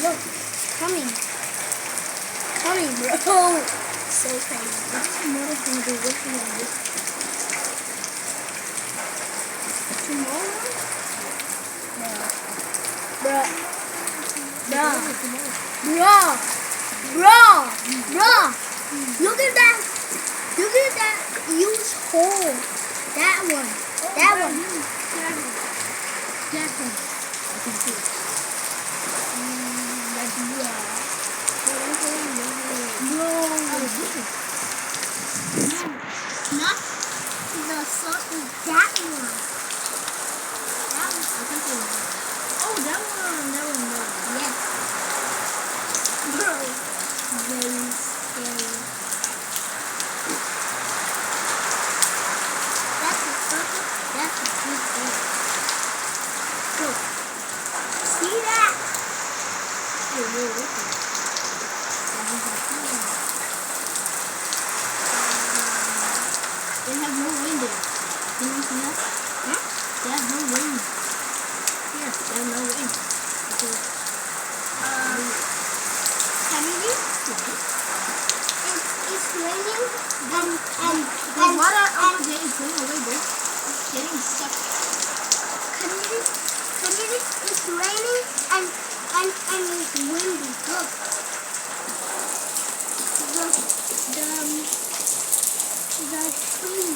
Look, coming, bro. So crazy. What's tomorrow gonna be working on this? Tomorrow? Bruh. Look at that. Huge hole. That one. That one. I can see it. That's Not the sauce. That one. Oh, that one. Yes. Bro. Very scary. That's a circle. That's a big thing. So, see that? They have no wind there. Can you see that? Huh? They have no wind. Here, they have no wind. Kennedy? It's raining The water over there is going away, bro. It's getting stuck. Kennedy, it's raining and it's windy. Look. The tree